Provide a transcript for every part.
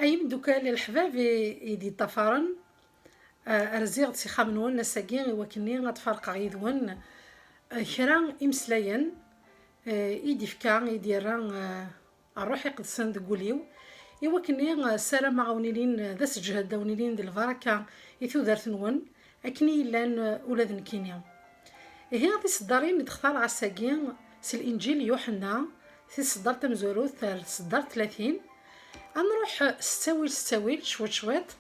أيم دوكال الحباب يدي طفرن أرزيغ سيخا منون نساقين وكني غتفرق غيدون كرا إمسلاين إيدي فكا يديران الروح يقدسن دقوليو إوا كني سلام غاونيلين ذا سجهد داونيلين دي البركة إثو دارتنون أكني لان ولاد نكينيا هي غادي صدارين تختار غاساقين سي الإنجيل يوحنا سي صدار تمزوروث صدار 30. غنروح ستاويل شويت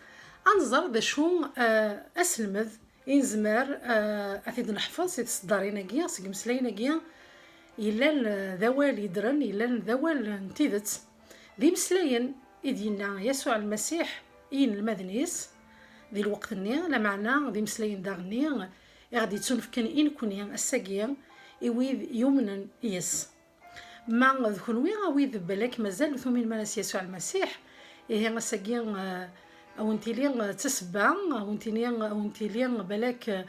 انظر ذا شو اسلمذ انزمار اثيد نحفظ سيت صداريناكيا سيك مسلايناكيا الا ذوال يدرن الا ذوال نتيذت ذي مسلاين إدينا يسوع المسيح إين المذنيس ذي الوقت النيا لا معنى ذي مسلاين داغنيا غادي تنفكن إن كونيا الساقيا إويذ يمنا يس ما ذكونوي غاويذ بالك مازال ثمين ماناس يسوع المسيح هي غساقيا او انتيليا تسبع او انتيليا بالك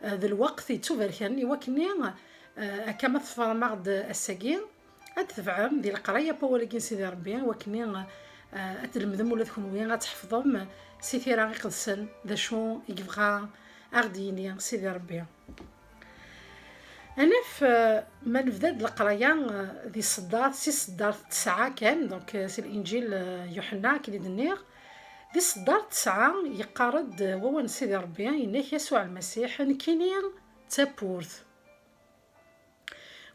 ذا الوقت يتوفركن يوكني كما تفر مغد الساقيا اتفعم ذي القرايه بولكين سيدي ربي وكني اتلمذم ولا تكونوي غتحفظهم سيتي راغي قدسن ذا شو يبغى اغديني سيدي ربي. أنا في ما نبدا القرايه ذي صدار 9 كان دونك سي الانجيل يوحنا كي دنيغ ذي صدار 9 يقارد وهو سيدي ربي إنك يسوع المسيح نكينيا تابورث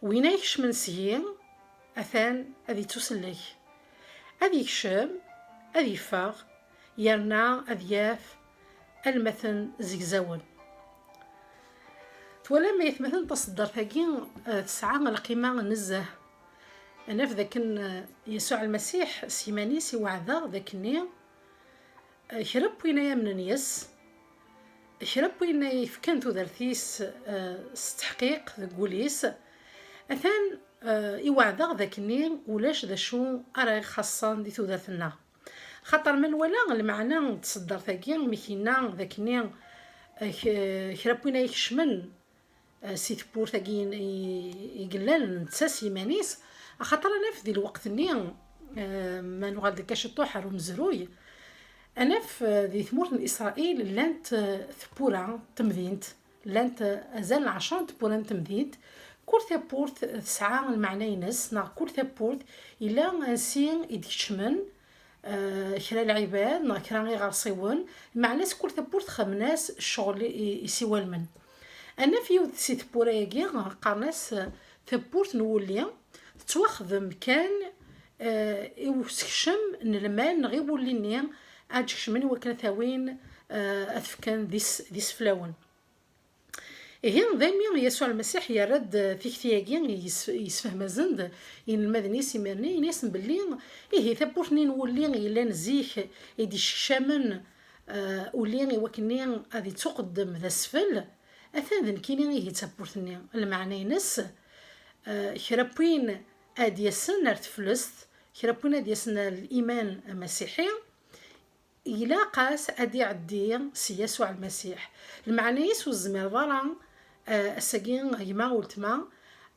وينايكش من سيين أثان أذي تسلك أذي يكشم أذي فاغ يرنا أذياف المثل زيكزاون ولا ما يثمثل تصدر ثاقين 9 القيمة نزه أنا في ذاك يسوع المسيح سيماني سي وعذا ذاك النية شرب وينايا من نيس شرب وينايا فكان ذرثيس استحقيق ذا قوليس أثان يوعذا ذاك النية ولاش ذا شو أرى خاصان دي ذرثنا خاطر من ولا المعنى تصدر ثاقين مكينا ذاك النية شرب وينايا يكشمن سيت بور ثاقين يقلال نتساسي مانيس خاطر انا في ذي الوقت النيا ما نغاد كاش الطوحر ومزروي انا في ذي ثمور اسرائيل لانت ثبورا تمذينت لانت ازال 10 ثبورا تمذينت كل ثبورت 9 المعنى ينس نا كل ثبورت الا انسين يديشمن كرا العباد نا كرا غير غارصيون معنى كل ثبورت خمناس الشغل يسيوال من أنا في يوم سيت بوراياكي قارناس ثبورت نولي تواخذ كان يوسكشم نلمان غير وليني أجكشمني وكان ثاوين أثفكان ديس فلاون هي ضيمي يسوع المسيح يرد في كتياكي يسفهم زند إن المدني سيمرني ينسم باللي إيه ثبورتني نولي إلا نزيح يدي الشامن ولي وكني غادي تقدم ذا السفل أثان ذنكيني هي تابورتني المعنى ينس كرابوين أديسن ارتفلست كرابوين أديسن الإيمان المسيحي إلا قاس أدي عدي سي يسوع المسيح المعنى يسو الزمير ضرا الساقين يما ولتما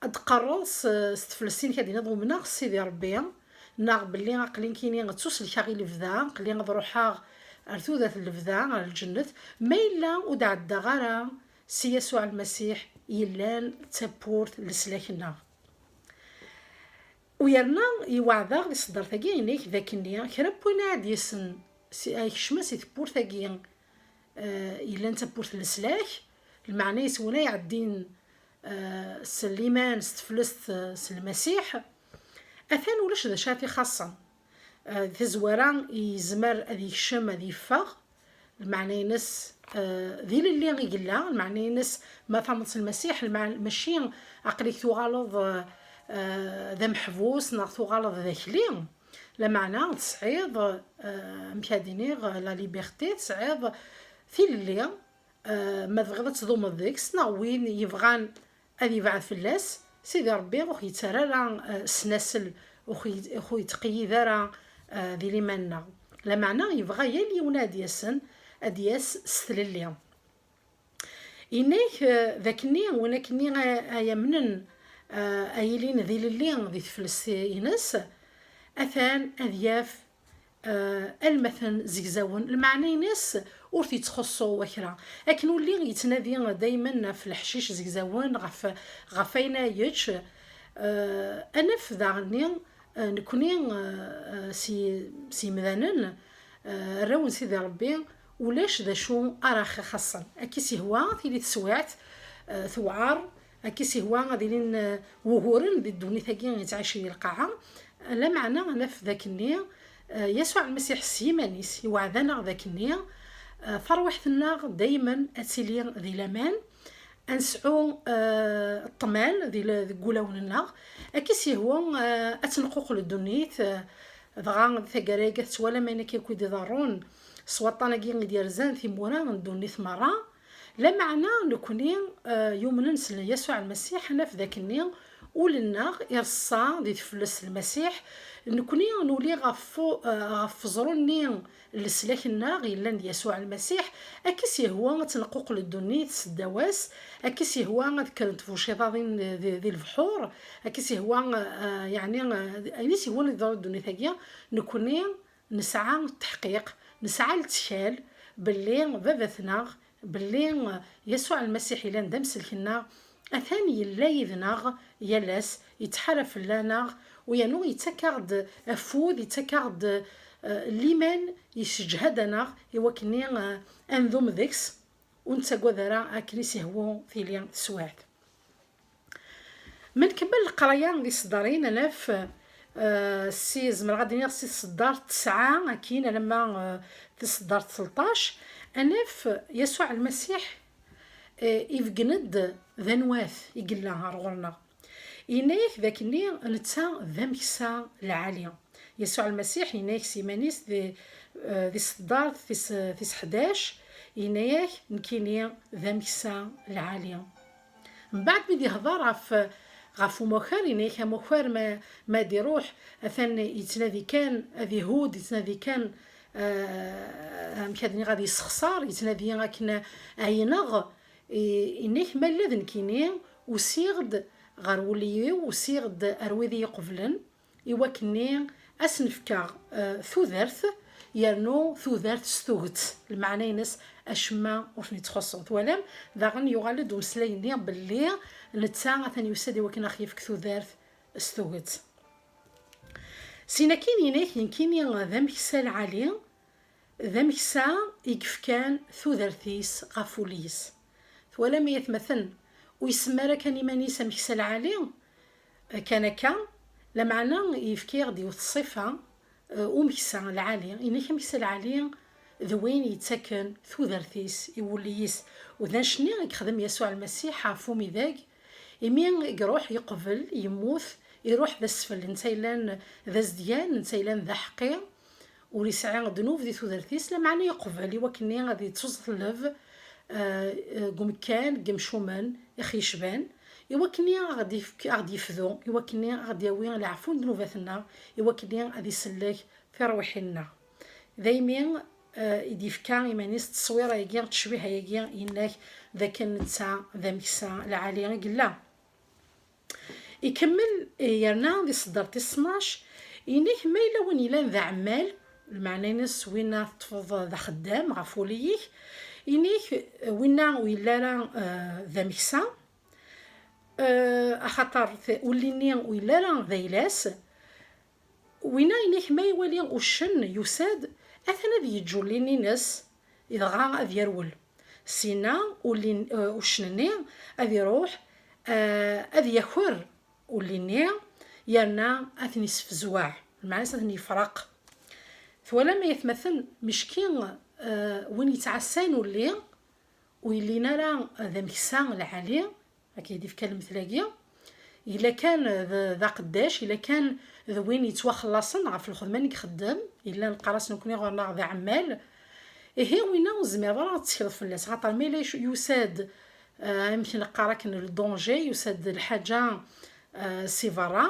أدقرص ستفلسين كادي نضو مناغ سيدي ربي ناغ بلي عقلين كيني غتوصل كاغي لفذا قلي غضروحا أرثو ذات اللفذا على الجنة ما إلا ودعد غارا سي يسوع المسيح يلان تابورت لسلاكنا ويرنا يوعظا لصدر ثاقي إنيك ذاك النيا كربونا عاد يسن يكشما سي تبور ثاقي يلان تابورت لسلاك المعنى يسونا يعدين سليمان ستفلست المسيح أثان ولاش ذا شافي خاصة ذي يزمر ذي يكشم ذي فاغ المعنى ينس ذي اللي غيقلا المعنى ينس ما فهمت المسيح ماشي عقليك تغالظ ذا محبوس نا تغالظ ذا كليم لا معنى تصعيد مكادينيغ لا ليبرتي تصعيد في اللي ما تبغي تضم ذيكس نا وين يبغان هذي بعد فلاس سيدي ربي وخي يترى سناسل وخي يتقيد راه ذي لي منا لا معنى يبغى يلي ونادي يسن أدياس ستلليا إنيك ذاكني ونكني أيا منن أيلين ذي لليا ذي تفلس إنس أثان أذياف المثل زيكزاون المعني ناس ورثي تخصو وكرا لكن ولي يتنادي دائما في الحشيش زيكزاون غفاينا يتش انا في ذاغني نكوني سي مذانن راون سيدي ربي ولاش ذا شو اراخ خاصا اكيسي هو تيلي تسوعت ثوعار اكيسي هو غادي لين وهورن دي الدوني ثاقي يتعايش القاعه لا معنى انا في ذاك النية يسوع المسيح السيمانيس يوعدنا ذاك النية فروحتنا دايما اتسيلي ذي الامان انسعو الطمان ذي قولاوننا اكيسي هو اتنقوق للدنيت ضغان ثقريقات ولا ما كيكو دارون سواطانا كي ديال زان ثمورا ندوني ثمرة لا معنى نكوني يوم ننسل يسوع المسيح انا في ذاك النية ولنا يرصا دي تفلس المسيح نكوني نولي غف زروني لسلاكنا غير يسوع المسيح اكيسي هو تنقوق للدنيا الدواس اكيسي هو ذكرت فوشيطاضين ذي البحور اكيسي هو يعني انيسي هو اللي ضرب الدنيا ثاقيا نكوني نسعى التحقيق نسعى التشال باللي بابثنا باللي يسوع المسيح إلا ندم سلكنا أثاني يلايذنا يلاس يتحرف لنا ويانو يتكارد أفود يتكارد ليمان يسجهدنا يوكني أنذوم ذيكس ونتا قوذرا أكنيسي هو في ليان سواد من قبل القراية دي صدارين أنا في السيز من غادي نغسي الصدار 9 كاين لما في الصدار 13 أنا في يسوع المسيح يفقند ذنواث يقول لها رغلنا إنايك ذاك الني نتا ذا مكسا العالية يسوع المسيح إنايك سيمانيس ذي الصدار في 11 إنايك نكيني ذا مكسا العالية من بعد بدي هضر غافو مخار إنايك مخار ما دي روح أثن يتنادي كان أذي هود يتنادي كان مكادني غادي يسخسار يتنادي غاكنا عينغ إنيك مالذن كيني وسيغد غارولي وسيغد أرويذي قبلن إواكني أسنفكا ثوذرث يرنو ثوذرث ستوغت المعنى ينس أشما وفني تخصوت ولم ذاغن يغالد ومسليني باللي نتا ثاني يسادي وكنا خيفك ثوذرث ستوغت سينا كينينيك ينكيني ذا مكسا العالي ذا مكسا يكفكان ثوذرثيس غافوليس ولا ما يتمثل ويسمى كان يمانيس مكسا العالي كان لمعنى يفكي غدي الصفة ومكسا العالي إنك مكسا العالي ذوين يتسكن ثوذرثيس يوليس وذا شني يخدم يسوع المسيح عفومي ذاك يمين يروح يقبل يموت يروح ذا السفل نتايلان ذا زديان نتايلان ذا حقير وريسعي ذنوب ذي ثوذرثيس لمعنى يقبل وكني غادي تصلف قم كان قم شومان يخي شبان يوكني غادي يفذو يوكني غادي يوين العفو ذنوباتنا يوكني غادي يسلك في روحنا دايما يدي فكا يمانيس التصويره يجي تشبيه يجي انك ذاك نتا ذا مكسا العالي قلا يكمل يرنا دي صدر 12 إنك ما إلا وين إلا ذا عمال المعنى نس وين تفض ذا خدام غفوليك إنك وين لا ذا مكسا أخطر وليني ولا لا ذا يلاس وين إنك ما يولي وشن يساد أثناء ذي يجوليني ناس إذا غا أذ يرول سينا وشنني أذ يروح أذ يخر وليني يرنا أثني سفزواع المعنى أثني فرق ولما يتمثل مشكين وين يتعسان ولي ويلينا لا ذا مكسان العالي أكيد في كلمة ثلاقية إلا كان ذا قداش إلا كان ذا وين يتوخلصن عف الخدمة يخدم إلا نقراس نكوني غير ذا عمال إيه وين زمير راه تسكر في الناس خاطر ميلاش يساد يمكن نقرا كان الدونجي يساد الحاجة سيفارا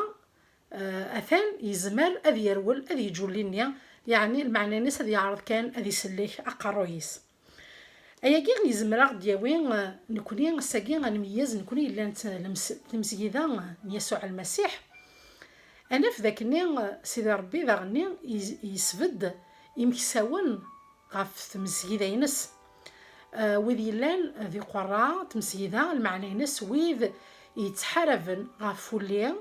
أثان يزمر أذي يرول أذي يجولينيا يعني المعنى الناس أذي يعرض كان أذي يسليك أقرويس أيا كي يزمر غدي وين نكوني ساكي غنميز نكوني إلا تمسيدا يسوع المسيح انا في ذاك النيا سيدي ربي ذا غني يسبد يمكساون غاف تمسيده ينس. وذ يلان ذي قراء تمسيده المعنى ينس وذ يتحارفن غاف فوليا،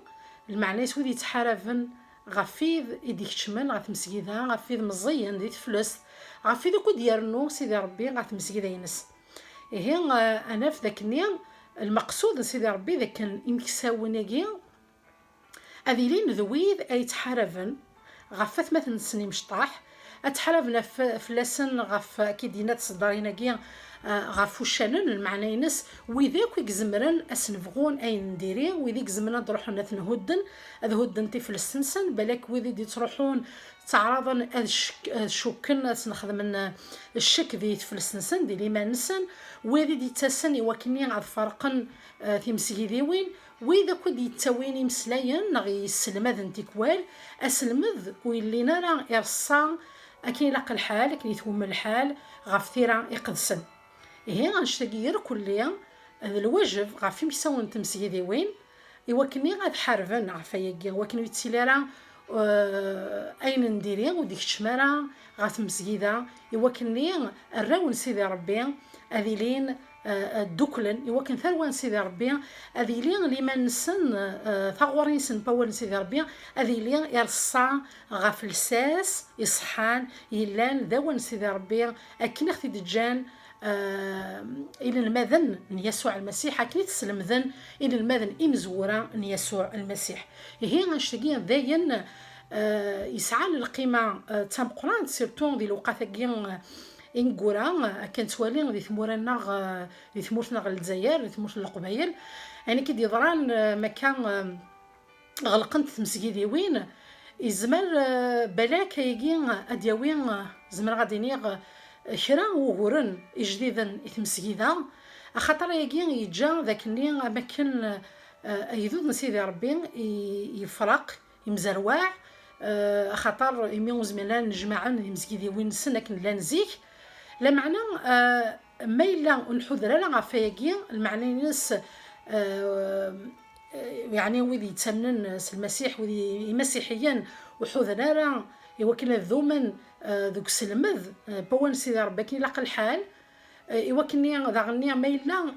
المعنى وذ يتحارفن غافيذ يديك تشمل غاف تمسيده غافيذ مزيان ذي تفلس غافيذ كود يرنو سيدي ربي غاف تمسيده ينس. هي انا في ذاك النيا المقصود سيدي ربي ذاك يمكساون ياكي هذي لين ذويذ اي تحارفن غاف مثلا سني مشطاح اتحارفنا في لسن غاف كي دينا تصدرينا كيا غاف وشانن المعنى ينس وذاك يزمرن اسنفغون اي نديري وذيك زمرنا نروحو نتنهدن هدن تي في السنسن بالك وذي دي تروحون تعرضن شكن نخدم الشك ذي في السنسن دي ما نسن وذي دي تسن وكني غاد فرقن تيمسكي ذي وين وإذا كنت يتوين يمسلاين نغي يسلمذ انتكوال أسلمذ ويلي نرى إرصا أكين لق الحال أكين يتوم الحال غفثيرا يقدسن. هي غنشتاقير كليا هذا الواجب غافي ميساون تمسي ذي وين إوكني غاد حارفن غفاياكي وكن يتسيلي راه أين نديري وديك الشمارة غاتمسي ذا إوكني الراون سيدي ربي أذيلين الدوكلن يوكن ثروان سيدي ربي هذه لي ما نسن ثغورين سن باول سيدي ربي هذه لي يرصا غاف الساس يصحان يلان ذوان سيدي ربي اكن اختي دجان الى المذن يسوع المسيح اكن تسلم ذن الى المذن امزورا يسوع المسيح. هي غنشتاقي ذاين يسعى للقيمه تام قران سيرتو ديال الوقت كاين إنكورا كانت والي ذي ثمورنا ذي ثمورتنا الجزائر ذي ثمورت القبايل يعني كي يضران مكان غلقنت تمسكي ذي وين يزمر بلاك يجي ادياوين زمر غادي نيغ كرا وغورن جديدا يتمسكي ذا خاطر يجي يجا ذاك اللي اماكن يذوذ سيدي ربي يفرق يمزرواع خاطر يميوز من نجمعا يمسكي ذي وين سنك لا نزيك لا معنى ما إلا نحذر لا غفاياكي المعنى ناس يعني وذي يتسمنن المسيح وذي مسيحيا وحذر لا يوكل الذومن ذوك سلمذ بوان سيدي ربي كي لاق الحال يوكلني ذا غني ما إلا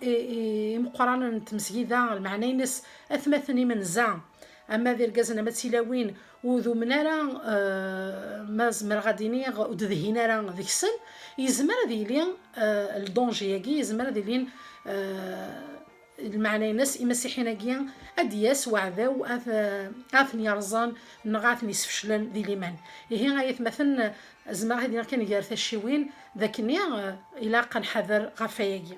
مقرانا تمسكي ذا المعنى ناس أثمثني من زا اما ذي الكازنا ما تيلاوين وذو منارا ما زمر غادي نيغ ودذهينا راه ذيك السن يزمر ذي لين الدونجياكي يزمر ذي لين المعنى ناس مسيحيين كيا ادياس وعذاو اثني رزان نغاثني سفشلن ذي ليمان هي غايت مثلا زمر هذه كان يارث الشوين ذاك النيا الى قنحذر غفاياكي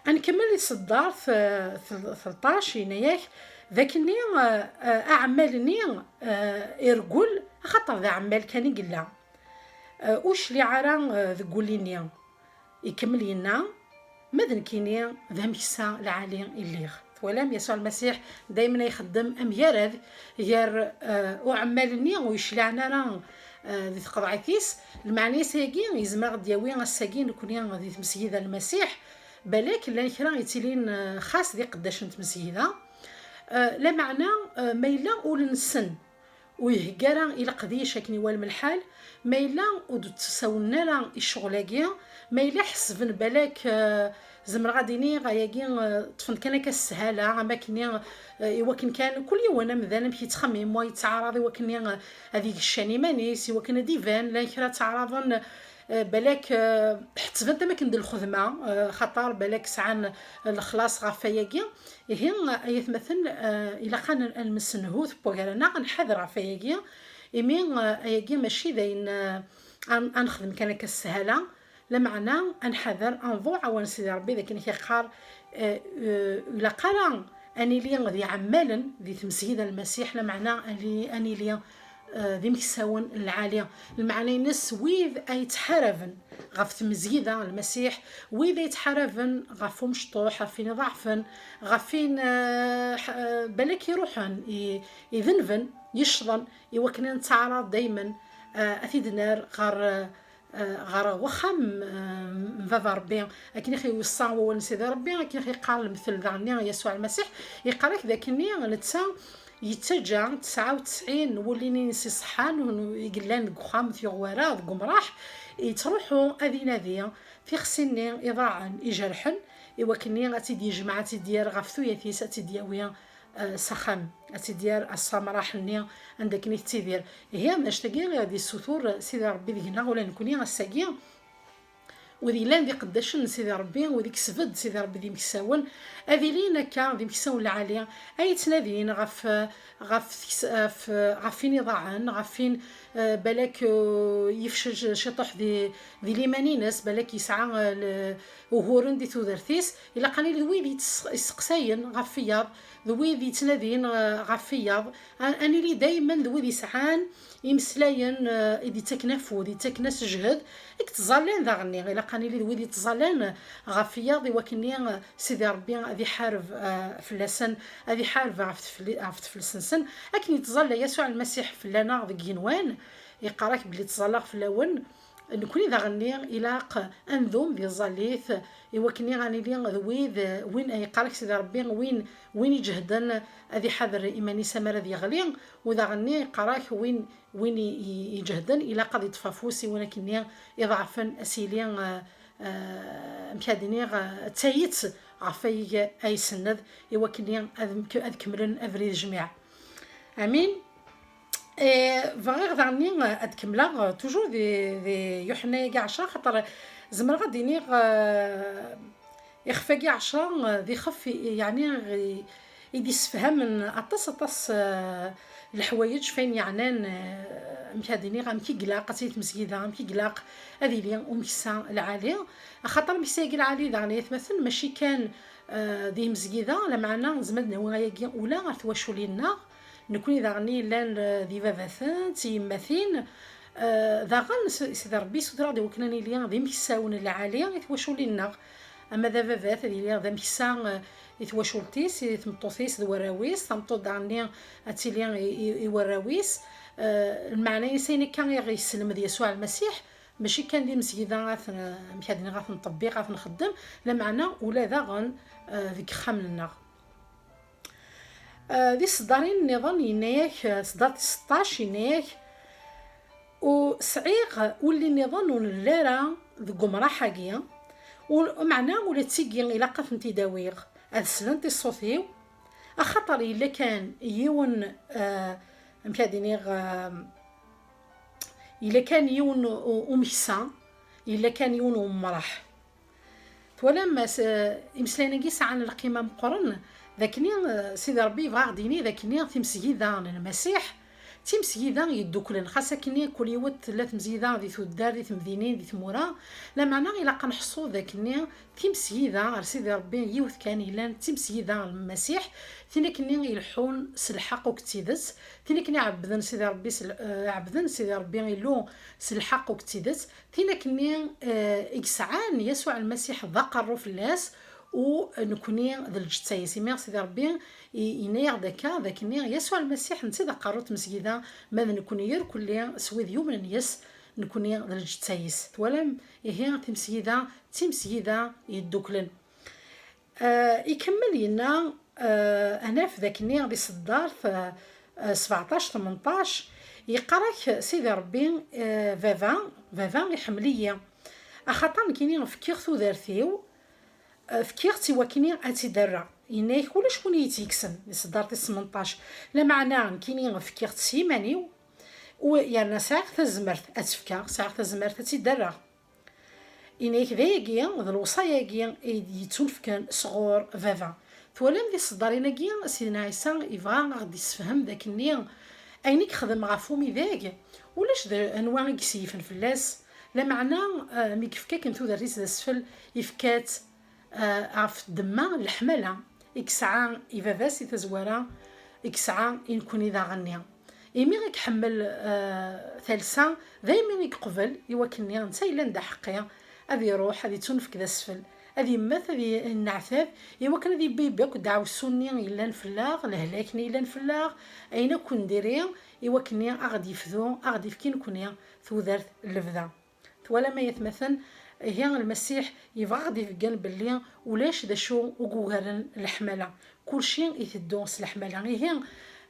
غنكمل الصدار في 13 يناير ذاك النيا اعمال النيا يرقل خاطر ذا عمال كان يقلا واش اللي عرا ذقول لي يكمل لنا ماذا كينيا ذا ميسا العالي الليغ ولم يسوع المسيح دائما يخدم اميار يار وعمال النيا ويشلعنا راه ذي قضعتيس المعني ساكي يزمر دياوي الساكين كون ذي تمسيده المسيح بالك لا كرا يتيلين خاص ذي قداش تمسيده لا معنى ما إلا أول نسن ويهجرا إلى قضية شكني والملحال ما إلا ودتساونا لا الشغلاكيا ما إلا حسبن بالك زمر غاديني غاياكي طفن كان كالسهالة أماكن وكن كان كل يوم أنا مثلا بكي تخمم ويتعارض وكن هذيك الشاني مانيس وكن ديفان لا كرا تعرضن بالك حتفنت ما كندير الخدمه خطر بالك سعان الخلاص غفاياكي هي يتمثل الى كان المسنهوث بوغانا نحذر غفاياكي يمين اياكي ماشي داين انخدم كان كالسهاله لا معنى انحذر انظر عوان سيدي ربي ذاك كيقال الى قال اني لي غادي عمالا ذي تمسيد المسيح لا معنى اني لي ذي مكساون العالية المعنى نس ويذ يتحارفن غف تمزيدة المسيح ويذ يتحارفن غفو مشطوح غفين ضعفن غفين بالك يروحن يذنفن يشضن يوكنا نتعرض دايما أثيد نار غار وخم فافا ربي لكن يخي وصا ونسيد ربي لكن يخي قال مثل ذا يسوع المسيح يقرأك ذاك النية نتسا يتجا 99 نولي نسي صحان يقلان قخام في غوارا قمراح يتروحوا هذه نادية في خسني إضاعا يجرحن إوا كني غاتيدي جماعة تيدير غفتو يثيس تيدياويا سخام تيدير السمراح ني عندك ني تيدير هي ماش تاكي غادي السطور سيدي ربي ديكنا ولا نكوني غساكي وذي لان ذي قداش سيدي ربي وذيك سفد سيدي ربي ذي مكساون هذي لينا كا ذي مكساون العالية اي تنادين غف فين يضاعن غف فين بالك يفشج شطح ذي ليمانينس بالك يسعى وهورن دي تودرثيس الا قاني ذوي ذي يسقساين غف فياض ذوي ذي تنادين غف فياض اني لي دايما ذوي ذي سعان يمسلاين إذا تكنفو إذا تكنس جهد تزالين ذا غني إلا قاني لي ذوي تزالين غفياض وكني سيدي ربي هذي حارب فلسن هذي حارب عفت فلسنسن لكن يتزال يسوع المسيح فلانا ذي جنوان يقراك بلي تزال فلاون نكوني ذا غني إلاق أنذوم ذي الزاليث وكني غاني لي ذوي وين يقراك سيدي ربي وين يجهدن هذي حذر إيماني سمر ذي غلي وذا غني يقراك وين يجهدن إلى قد يتفافوسي ولكن يضعفن أسيليا مكاديني تايت عفاي أي سند وكني أذكملن أفريد جميع أمين. فغير ذعني أتكملا توجور ذي يوحنا كاع 10 خاطر زمر غاديني يخفى كاع 10 ذي خف يعني يدي يسفهم من أطس الحوايج فين يعنان مكاديني غامكي قلاق تيت مسجدة غامكي قلاق هذه لي ومكسا العالية خاطر مساقي العالي ذعني يتمثل ماشي كان ذي مسجدة لا معنا زمدنا وغايا أولى غاثواشو لينا نكوني ذاغني لان ذي فافاثان تيماثين ذاغن سيدي ربي سودرا دي وكناني ليا ذي مكساون العالية يتواشو لينا اما ذا فافاث ذي ليا ذا مكسا يتواشو لتيس يتمطوثيس ذوراويس تمطو داغني اتيليا يوراويس المعنى يسيني كان يغيسلم ذي يسوع المسيح ماشي كان دي مسجدة مكادني غاث نطبي غاث نخدم لا معنى ولا ذاغن ذيك خاملنا ذي صدارين النظام ينايك صدار 16 ينايك وصعيغ واللي النظام ونلارا ذي قمرا حاجية ومعنا ولا تيجي إلا قف تداويغ هذا سلنتي الصوتيو أخطر إلا كان يون مكادينيغ إلا كان يون أميسا إلا كان يون أمراح ولما يمسلينا قيس عن القيمة مقرن ذاكني سيدي ربي بغا غديني ذاكني تيمسيدا المسيح تيمسيدا يدوكلن خاصة كني كل يوت ثلاث مزيدا ذي ثدار ذي ثمذينين ذي ثمورا لا معنى إلا قنحصو ذاكني تيمسيدا سيدي ربي يوث كان إلا تيمسيدا المسيح ثينا كني يلحون سلحق وكتيدس ثينا كني عبدن سيدي ربي عبدن سيدي ربي يلو سلحق وكتيدس ثينا كني إكسعان يسوع المسيح ذقر في الناس ونكوني ذا الجتايس يمير سيدي ربي ينير داكا ذاكني يسوع المسيح نتي ذا قاروت مسجدة ماذا نكوني ير كل سويد يوم النيس نكوني ذا الجتايس ولم هي تمسجدة يدوكلن يكمل لنا انا في ذاكني غادي صدار في 17 18 يقراك سيدي ربي فافا يحمليه اخاطر كاينين نفكر ثوذارثيو فكرتي وكني اتدرى ينايك كل شكون يتيكسن صدارتي 18 لا معنى كاينين فكرت سيمانيو ويانا ساعه تزمرت اتفكر ساعه تزمرت تيدرى ينايك ذاكيا ذا الوصايا يتنفكن صغور فافا ثولم ذي صدارينا كيا سيدنا عيسى يبغى غادي يسفهم داك النيا اينيك خدم غافومي ذاك ولاش انواع كسيفن فلاس لا معنى مي كيف كنتو دريس السفل يفكات عف دما الحمله إكسعة إفافاسي تزوارا إكسعة إن كوني ذا غنيا إمي غيك حمل ثالثة دايما يقبل يوكلني نتا إلا ندا حقيا أذي يروح أذي تنفك ذا السفل أذي مات أذي النعثاف يوكل أذي بيبيك دعو السني إلا نفلاغ لهلاكني إلا نفلاغ أين كون ديري يوكلني أغدي فذو أغدي فكين كوني ثوذرت اللفذا ولا ما يتمثل هي المسيح يبغى غادي في قلب اللي ولاش ذا شو وقوهرن الحمله كل شيء يتدوس الحمله هي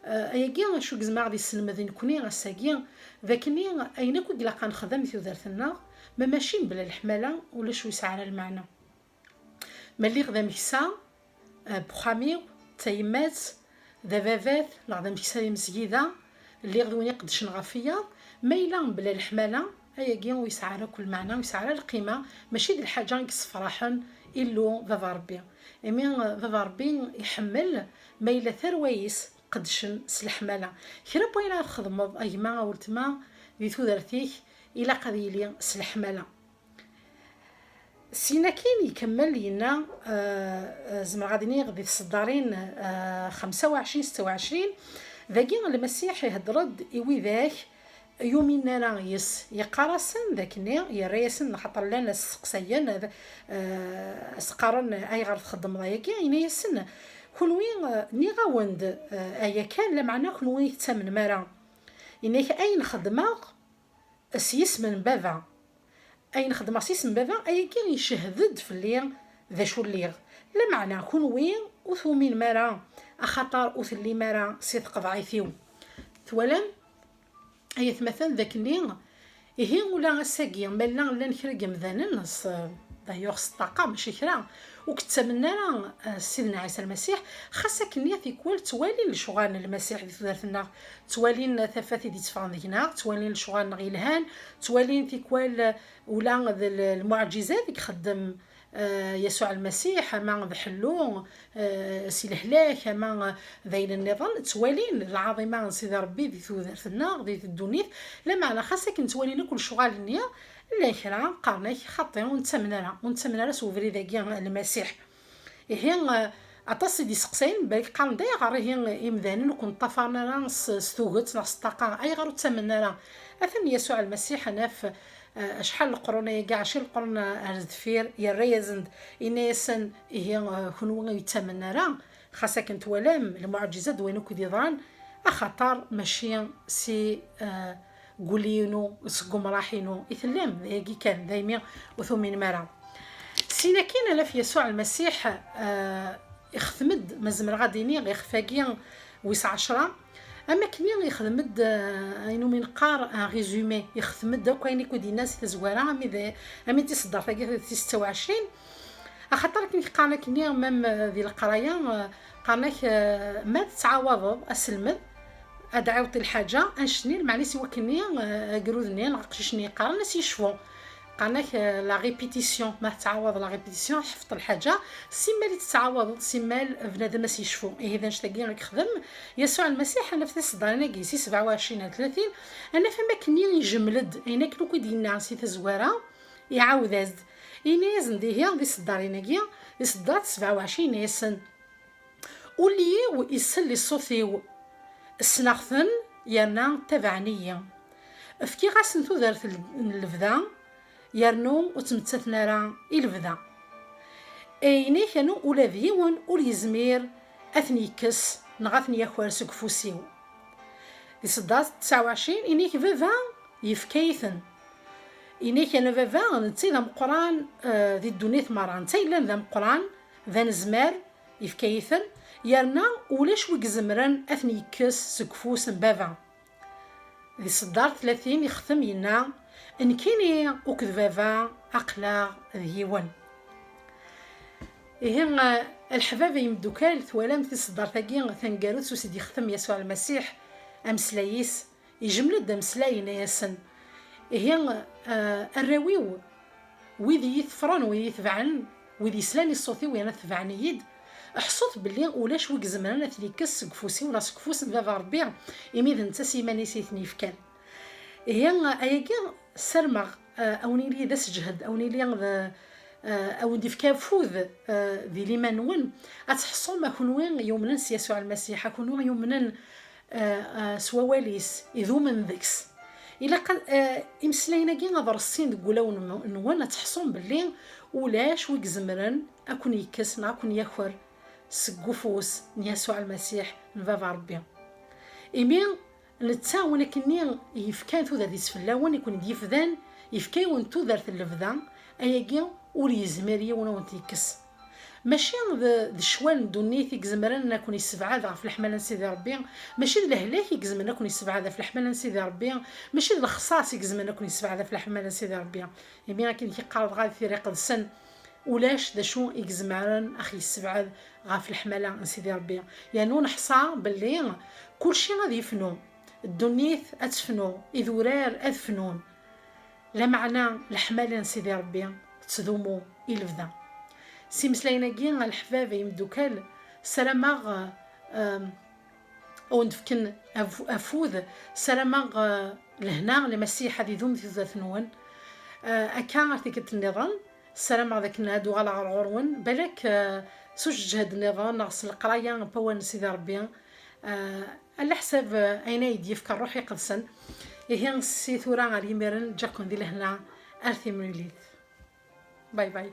اياكي شو كزما غادي يسلمد نكوني غاساكي ذاكني اين كنت لاقا نخدم في ودارتنا ما ماشي بلا الحماله ولا شو يسعى المعنى ملي غدا مكسا بخامي تايمات ذبابات لا غدا مكسا مسجيده اللي غدوني قدش نغافيه ما الا بلا الحماله اياكي ويسعى كل معنى ويسعى القيمه ماشي ديال الحاجه نكس فرحا إلو بابا ربي إمين بابا ربي يحمل ما إلا ثرويس قدشن سلحمالة كرا بوينا تخدمض أيما ولتما دي تودرتيك إلا قضيلي سلحمالة سينا كين يكمل لينا زعما غادي غادي تصدرين 25 26 ذاكي المسيح يهدرد إوي ذاك يومين رايس يقرسن ذاكني يريسن خاطر لنا السقسيان سقارن اي غير تخدم ضايقي يعني يسن كلوين ني غاوند ايا كان لا معنى كلوين يتسمن مرا انك اين خدمه سيس من بابا اين خدمه سيس من بابا ايا كان يشهدد في الليل ذا شو الليل لا معنى كلوين وثومين مرا اخطر وثلي مرا صدق ضعيفيو ثولم هي مثلا ذاك النين هي ولا ساقي مالا لا نخرج مذانا نص دايوغ الطاقه ماشي كرا وكتمنى سيدنا عيسى المسيح خاصك النيه تيكوال توالي لشغال المسيح اللي دارتنا توالي ثفاثي دي تفان دينا توالي لشغال غيلهان توالي تيكوال ولا المعجزات اللي خدم يسوع المسيح ما ذحلو سي الهلاك ما ذيل النظام توالين العظيمه سيدي ربي دي ثوذر في النار دي الدنيا لا معنى خاصك نتوالي لكل شغال النية لا كرا قارناك خاطين ونتمنى سوفري ذاكي المسيح هي اتصي دي سقسين بالك قارن دايا غير هي امذانن وكون طفرنا راس ستوغت ناس طاقه اي غير تمنى راه اثن يسوع المسيح انا في شحال القرون كاع شي القرون الدفير يا ريزند انيسن هي كنو يتمنى راه خاصك نتولام المعجزات وين كودي ضران اخطر ماشي سي قولينو سقوم راحينو يثلم هيك كان دايما وثمين مرا سينا كاين لا في يسوع المسيح يخدمد مازال غاديني غير خفاكيا ويس 10 اما كني يخدمد اينو من قار ريزومي يخدمد دوك كاين كودي ناس تزواره امي تصدر فاكي 26 اخاطر كني قالنا كني مام ذي القرايه قالناك ما تعاوض اسلمد ادعوت الحاجه انشني معني سوا كني قرودني نقششني قال ناس يشفو قالناك لا ريبيتيسيون ما تعاوض لا ريبيتيسيون حفظ الحاجه سيما اللي تتعاوض سيما بنادم ما يشفو اذا شتاقي نخدم يسوع المسيح انا في صدرنا كيسي 27 30 انا فما كني يجملد انا كنو كيدينا سي تزواره يعاود ازد انا زندي هي دي صدرنا كيا صدرت 27 يسن ولي ويسل الصوفيو السناخثن يانا تبعنيه فكي غاسنتو دارت الفدا يرنو وتمتثنا راه الفدا ايني كانوا ولا ذيون ولي زمير اثني كس نغاثني ياخوار سكفوسيو دي صدات 29 ايني فافا يفكيثن ايني كان فافا نتي ذا مقران ذي الدنيا مران تي لان ذا مقران ذا نزمار يفكيثن يرنا ولاش وكزمرن اثني كس سكفوس بافا ذي صدار 30 يختم ينا ان كيني وكذبابا اقلا ذيون إهم الحباب يمدوكال ثوالام في صدار ثاقين ثنقاروت وسيدي يختم يسوع المسيح امسلايس يجمل امسلاينا ياسن إهم الراويو ويدي يثفران ويدي يثبعن ويدي يسلاني الصوتي ويانا ثبعني يد حصوت باللي ولاش وك زمرنا تليكس كفوسي ولا سكفوس بابا ربي يميد انت سيماني سيثني فكان هي اياكي سرمغ اوني لي داس جهد اوني لي او ندي فكافوذ ذي لي منون اتحصل ما كونوين يومنا يسوع المسيح كونوين يومنا سواليس يذو من ذكس الا قد امسلينا كي نظر السين تقولون نوانا تحصون باللي ولاش وك زمرن اكون يكسنا اكون ياخر سقفوس يسوع المسيح نبابا ربي إمين نتساونا كني يفكان ذا ديس فلاون يكون يفذان يفكاون ذا اللفذان أياكي ولي يزمري ونا ونتيكس ماشي ذا شوان دونيتي كزمران نكون يسبعاد غف الحمل سيدي ربي، ماشي ذا الهلاك يكزمر نكون يسبعاد في الحمل سيدي ربي، ماشي ذا الخصاص يكزمر نكون يسبعاد في الحمل سيدي ربي. يمين كاين كيقال غادي في ريق السن ولاش ذا شو يكزمران اخي السبعاد غف الحمل سيدي ربي. يعني نحصى باللي كلشي غادي يفنو، الدنيث اتفنو، اذورار ادفنون، لا معنى الحمل سيدي ربي تذومو الفدا. سي مسلايناكي الحفاف يمدوكال سلاماغ او نفكن افوذ سلاماغ لهنا المسيح هذه ذوم في ذات نون اكا تيكت النظام سلاماغ ذاك نادو على عرون بالك سوج هاد النظام نغسل القرايه بوان سيدي ربي على حساب اين يديفكر روحي قدسن هي سي ثورا غير يمرن جاكون دي لهنا ارثي موليت. باي باي.